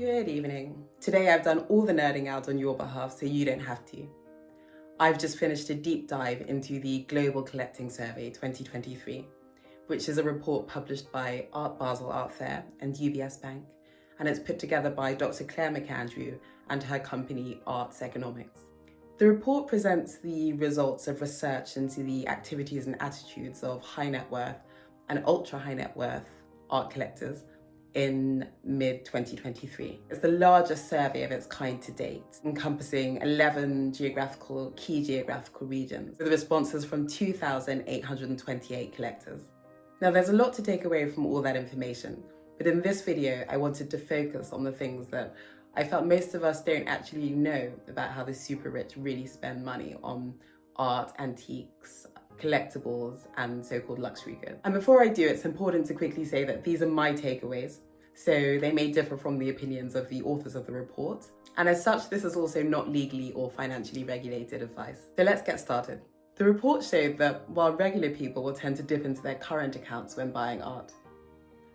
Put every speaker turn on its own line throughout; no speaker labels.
Good evening. Today I've done all the nerding out on your behalf so you don't have to. I've just finished a deep dive into the Global Collecting Survey 2023, which is a report published by Basel Art Fair and UBS Bank, and it's put together by Dr. Clare McAndrew and her company Arts Economics. The report presents the results of research into the activities and attitudes of high net worth and ultra high net worth art collectors in mid-2023. It's the largest survey of its kind to date, encompassing 11 key geographical regions, with responses from 2,828 collectors. Now, there's a lot to take away from all that information, but in this video, I wanted to focus on the things that I felt most of us don't actually know about how the super rich really spend money on art, antiques, collectibles, and so-called luxury goods. And before I do, it's important to quickly say that these are my takeaways, so they may differ from the opinions of the authors of the report. And as such, this is also not legally or financially regulated advice. So let's get started. The report showed that while regular people will tend to dip into their current accounts when buying art,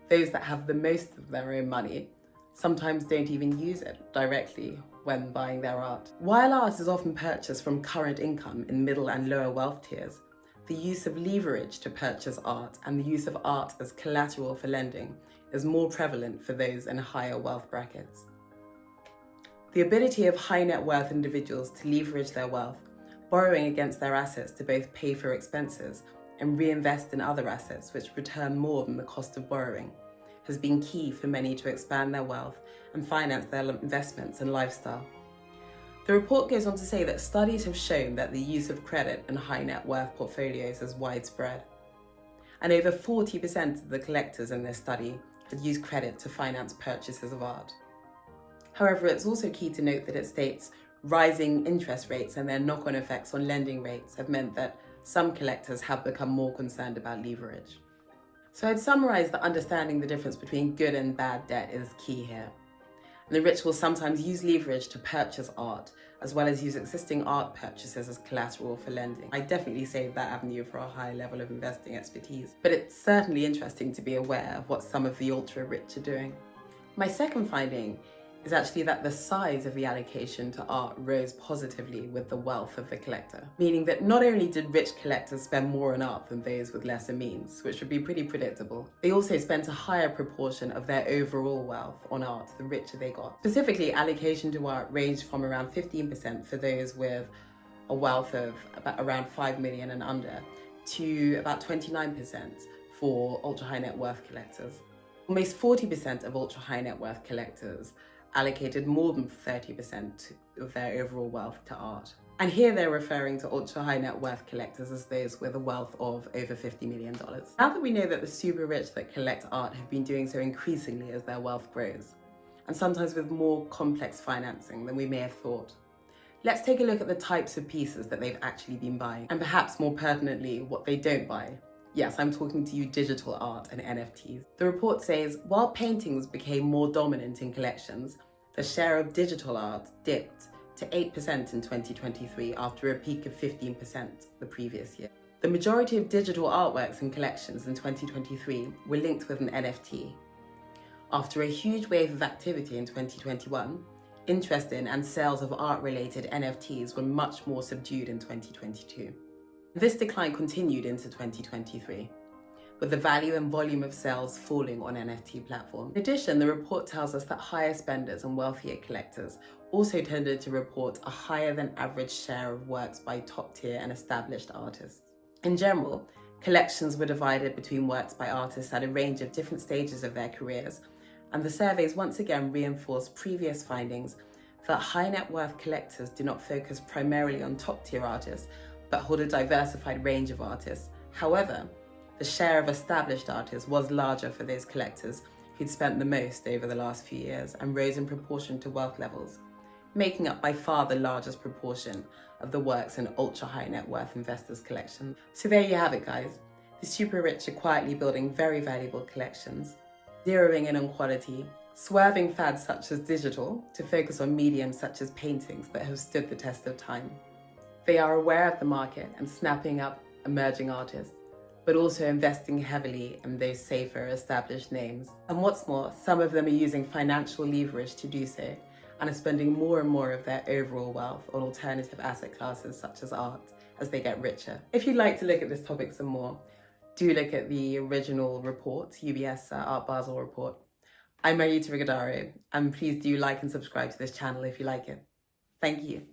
those that have the most of their own money sometimes don't even use it directly when buying their art. While art is often purchased from current income in middle and lower wealth tiers, the use of leverage to purchase art and the use of art as collateral for lending is more prevalent for those in higher wealth brackets. The ability of high net worth individuals to leverage their wealth, borrowing against their assets to both pay for expenses and reinvest in other assets which return more than the cost of borrowing, has been key for many to expand their wealth and finance their investments and lifestyle. The report goes on to say that studies have shown that the use of credit in high net worth portfolios is widespread. And over 40% of the collectors in this study had used credit to finance purchases of art. However, it's also key to note that it states rising interest rates and their knock-on effects on lending rates have meant that some collectors have become more concerned about leverage. So I'd summarize that understanding the difference between good and bad debt is key here. And the rich will sometimes use leverage to purchase art, as well as use existing art purchases as collateral for lending. I definitely save that avenue for a high level of investing expertise, but it's certainly interesting to be aware of what some of the ultra rich are doing. My second finding is actually that the size of the allocation to art rose positively with the wealth of the collector, meaning that not only did rich collectors spend more on art than those with lesser means, which would be pretty predictable, they also spent a higher proportion of their overall wealth on art the richer they got. Specifically, allocation to art ranged from around 15% for those with a wealth of about around 5 million and under to about 29% for ultra high net worth collectors. Almost 40% of ultra high net worth collectors allocated more than 30% of their overall wealth to art. And here they're referring to ultra high net worth collectors as those with a wealth of over $50 million. Now that we know that the super rich that collect art have been doing so increasingly as their wealth grows, and sometimes with more complex financing than we may have thought, let's take a look at the types of pieces that they've actually been buying, and perhaps more pertinently, what they don't buy. Yes, I'm talking to you digital art and NFTs. The report says, while paintings became more dominant in collections, the share of digital art dipped to 8% in 2023 after a peak of 15% the previous year. The majority of digital artworks and collections in 2023 were linked with an NFT. After a huge wave of activity in 2021, interest in and sales of art-related NFTs were much more subdued in 2022. This decline continued into 2023, with the value and volume of sales falling on NFT platforms. In addition, the report tells us that higher spenders and wealthier collectors also tended to report a higher than average share of works by top-tier and established artists. In general, collections were divided between works by artists at a range of different stages of their careers, and the surveys once again reinforced previous findings that high net worth collectors do not focus primarily on top-tier artists, but hold a diversified range of artists. However, the share of established artists was larger for those collectors who'd spent the most over the last few years and rose in proportion to wealth levels, making up by far the largest proportion of the works in ultra high net worth investors' collections. So there you have it, guys. The super rich are quietly building very valuable collections, zeroing in on quality, swerving fads such as digital to focus on mediums such as paintings that have stood the test of time. They are aware of the market and snapping up emerging artists, but also investing heavily in those safer established names. And what's more, some of them are using financial leverage to do so and are spending more and more of their overall wealth on alternative asset classes such as art as they get richer. If you'd like to look at this topic some more, do look at the original report, UBS Art Basel report. I'm Marita Rigodaro, and please do like and subscribe to this channel if you like it. Thank you.